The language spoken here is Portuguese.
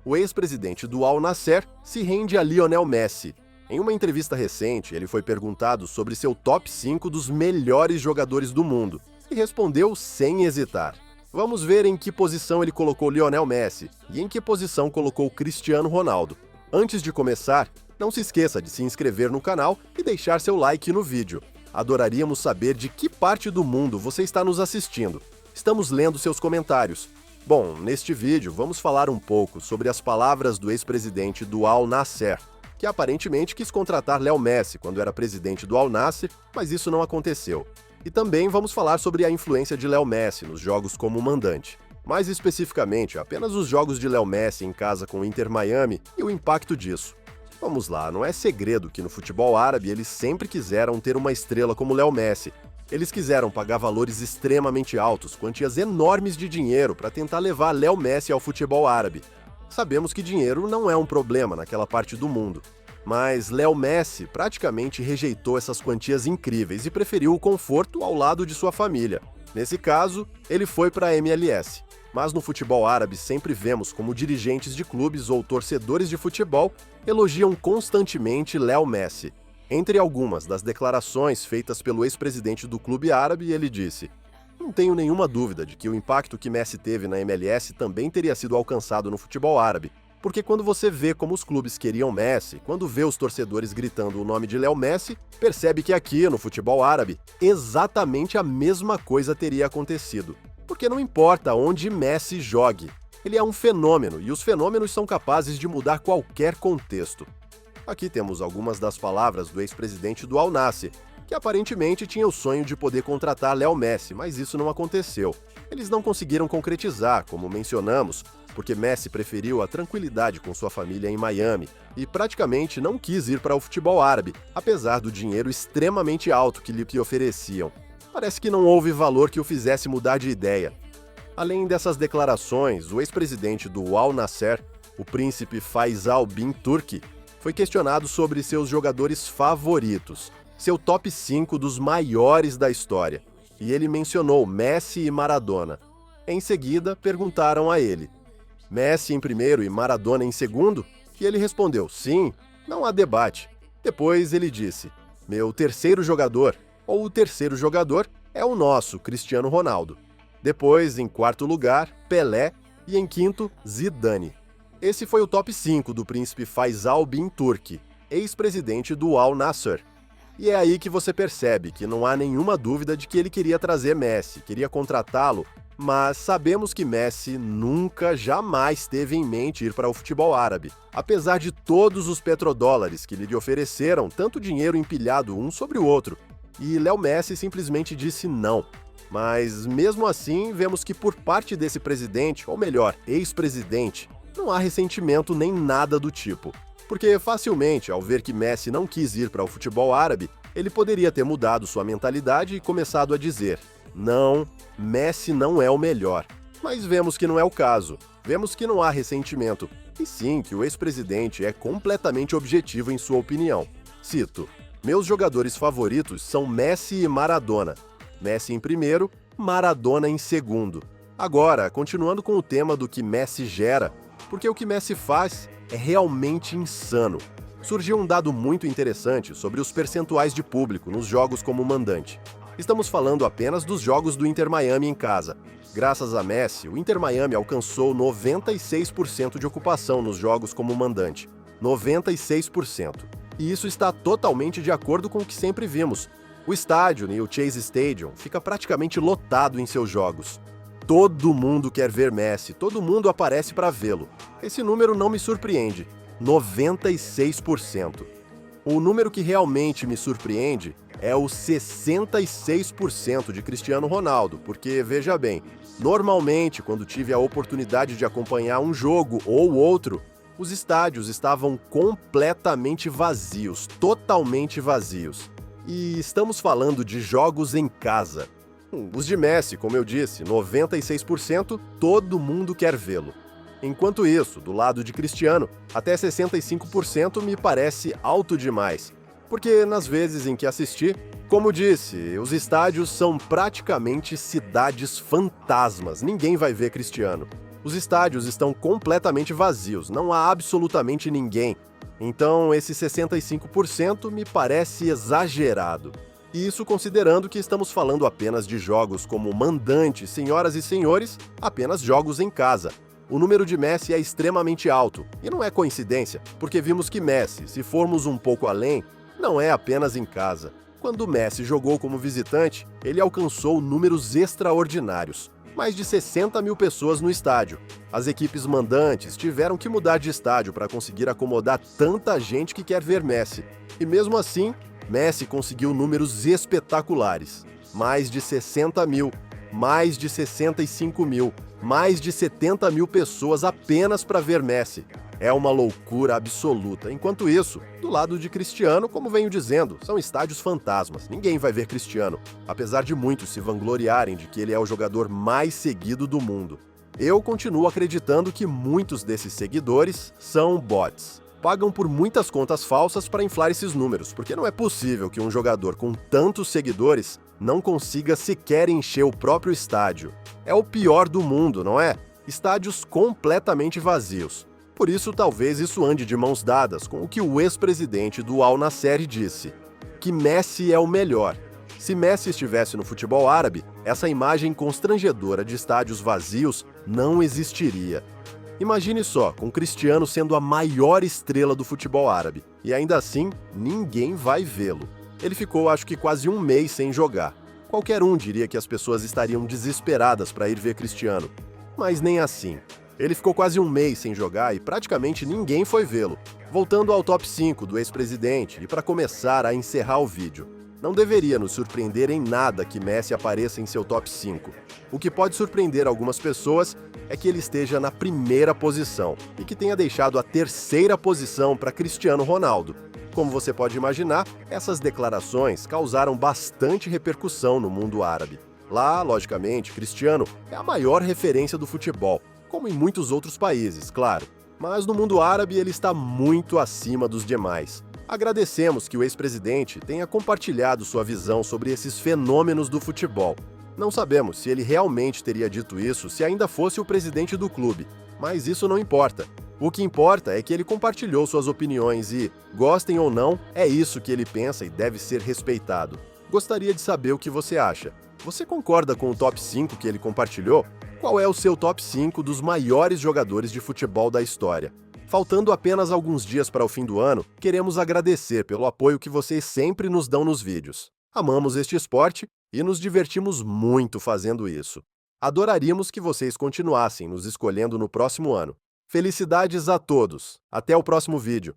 O ex-presidente do Al Nassr se rende a Lionel Messi. Em uma entrevista recente, ele foi perguntado sobre seu top 5 dos melhores jogadores do mundo e respondeu sem hesitar. Vamos ver em que posição ele colocou Lionel Messi e em que posição colocou Cristiano Ronaldo. Antes de começar, não se esqueça de se inscrever no canal e deixar seu like no vídeo. Adoraríamos saber de que parte do mundo você está nos assistindo. Estamos lendo seus comentários. Bom, neste vídeo vamos falar um pouco sobre as palavras do ex-presidente do Al Nassr, que aparentemente quis contratar Léo Messi quando era presidente do Al Nassr, mas isso não aconteceu. E também vamos falar sobre a influência de Léo Messi nos jogos como mandante. Mais especificamente, apenas os jogos de Léo Messi em casa com o Inter Miami e o impacto disso. Vamos lá, não é segredo que no futebol árabe eles sempre quiseram ter uma estrela como Léo Messi. Eles quiseram pagar valores extremamente altos, quantias enormes de dinheiro para tentar levar Léo Messi ao futebol árabe. Sabemos que dinheiro não é um problema naquela parte do mundo. Mas Léo Messi praticamente rejeitou essas quantias incríveis e preferiu o conforto ao lado de sua família. Nesse caso, ele foi para a MLS. Mas no futebol árabe sempre vemos como dirigentes de clubes ou torcedores de futebol elogiam constantemente Léo Messi. Entre algumas das declarações feitas pelo ex-presidente do clube árabe, ele disse: "Não tenho nenhuma dúvida de que o impacto que Messi teve na MLS também teria sido alcançado no futebol árabe. Porque quando você vê como os clubes queriam Messi, quando vê os torcedores gritando o nome de Léo Messi, percebe que aqui, no futebol árabe, exatamente a mesma coisa teria acontecido. Porque não importa onde Messi jogue, ele é um fenômeno e os fenômenos são capazes de mudar qualquer contexto." Aqui temos algumas das palavras do ex-presidente do Al Nassr, que aparentemente tinha o sonho de poder contratar Léo Messi, mas isso não aconteceu. Eles não conseguiram concretizar, como mencionamos, porque Messi preferiu a tranquilidade com sua família em Miami e praticamente não quis ir para o futebol árabe, apesar do dinheiro extremamente alto que lhe ofereciam. Parece que não houve valor que o fizesse mudar de ideia. Além dessas declarações, o ex-presidente do Al Nassr, o príncipe Faisal bin Turki, foi questionado sobre seus jogadores favoritos, seu top 5 dos maiores da história, e ele mencionou Messi e Maradona. Em seguida, perguntaram a ele: Messi em primeiro e Maradona em segundo? E ele respondeu: sim, não há debate. Depois ele disse: meu terceiro jogador, ou o terceiro jogador, é o nosso, Cristiano Ronaldo. Depois, em quarto lugar, Pelé e em quinto, Zidane. Esse foi o top 5 do príncipe Faisal bin Turki, ex-presidente do Al Nassr. E é aí que você percebe que não há nenhuma dúvida de que ele queria trazer Messi, queria contratá-lo, mas sabemos que Messi nunca, jamais teve em mente ir para o futebol árabe, apesar de todos os petrodólares que lhe ofereceram tanto dinheiro empilhado um sobre o outro. E Léo Messi simplesmente disse não. Mas mesmo assim, vemos que por parte desse presidente, ou melhor, ex-presidente, não há ressentimento nem nada do tipo. Porque facilmente, ao ver que Messi não quis ir para o futebol árabe, ele poderia ter mudado sua mentalidade e começado a dizer: não, Messi não é o melhor. Mas vemos que não é o caso. Vemos que não há ressentimento. E sim, que o ex-presidente é completamente objetivo em sua opinião. Cito: meus jogadores favoritos são Messi e Maradona. Messi em primeiro, Maradona em segundo. Agora, continuando com o tema do que Messi gera, porque o que Messi faz é realmente insano. Surgiu um dado muito interessante sobre os percentuais de público nos jogos como mandante. Estamos falando apenas dos jogos do Inter Miami em casa. Graças a Messi, o Inter Miami alcançou 96% de ocupação nos jogos como mandante. 96%. E isso está totalmente de acordo com o que sempre vimos. O estádio e o Chase Stadium fica praticamente lotado em seus jogos. Todo mundo quer ver Messi, todo mundo aparece para vê-lo. Esse número não me surpreende. 96%. O número que realmente me surpreende é o 66% de Cristiano Ronaldo, porque, veja bem, normalmente, quando tive a oportunidade de acompanhar um jogo ou outro, os estádios estavam completamente vazios, totalmente vazios. E estamos falando de jogos em casa. Os de Messi, como eu disse, 96%, todo mundo quer vê-lo. Enquanto isso, do lado de Cristiano, até 65% me parece alto demais. Porque nas vezes em que assisti, como disse, os estádios são praticamente cidades fantasmas, ninguém vai ver Cristiano. Os estádios estão completamente vazios, não há absolutamente ninguém. Então, esse 65% me parece exagerado. E isso considerando que estamos falando apenas de jogos como Mandante, Senhoras e Senhores, apenas jogos em casa. O número de Messi é extremamente alto, e não é coincidência, porque vimos que Messi, se formos um pouco além, não é apenas em casa. Quando Messi jogou como visitante, ele alcançou números extraordinários. Mais de 60 mil pessoas no estádio. As equipes mandantes tiveram que mudar de estádio para conseguir acomodar tanta gente que quer ver Messi. E mesmo assim, Messi conseguiu números espetaculares. Mais de 60 mil, mais de 65 mil, mais de 70 mil pessoas apenas para ver Messi. É uma loucura absoluta. Enquanto isso, do lado de Cristiano, como venho dizendo, são estádios fantasmas. Ninguém vai ver Cristiano, apesar de muitos se vangloriarem de que ele é o jogador mais seguido do mundo. Eu continuo acreditando que muitos desses seguidores são bots. Pagam por muitas contas falsas para inflar esses números, porque não é possível que um jogador com tantos seguidores não consiga sequer encher o próprio estádio. É o pior do mundo, não é? Estádios completamente vazios. Por isso, talvez isso ande de mãos dadas com o que o ex-presidente do Al Nassr disse, que Messi é o melhor. Se Messi estivesse no futebol árabe, essa imagem constrangedora de estádios vazios não existiria. Imagine só, com Cristiano sendo a maior estrela do futebol árabe, e ainda assim, ninguém vai vê-lo. Ele ficou, acho que quase um mês sem jogar. Qualquer um diria que as pessoas estariam desesperadas para ir ver Cristiano, mas nem assim. Ele ficou quase um mês sem jogar e praticamente ninguém foi vê-lo. Voltando ao top 5 do ex-presidente e para começar a encerrar o vídeo. Não deveria nos surpreender em nada que Messi apareça em seu top 5. O que pode surpreender algumas pessoas é que ele esteja na primeira posição e que tenha deixado a terceira posição para Cristiano Ronaldo. Como você pode imaginar, essas declarações causaram bastante repercussão no mundo árabe. Lá, logicamente, Cristiano é a maior referência do futebol, como em muitos outros países, claro. Mas no mundo árabe ele está muito acima dos demais. Agradecemos que o ex-presidente tenha compartilhado sua visão sobre esses fenômenos do futebol. Não sabemos se ele realmente teria dito isso se ainda fosse o presidente do clube, mas isso não importa. O que importa é que ele compartilhou suas opiniões e, gostem ou não, é isso que ele pensa e deve ser respeitado. Gostaria de saber o que você acha. Você concorda com o top 5 que ele compartilhou? Qual é o seu top 5 dos maiores jogadores de futebol da história? Faltando apenas alguns dias para o fim do ano, queremos agradecer pelo apoio que vocês sempre nos dão nos vídeos. Amamos este esporte e nos divertimos muito fazendo isso. Adoraríamos que vocês continuassem nos escolhendo no próximo ano. Felicidades a todos! Até o próximo vídeo!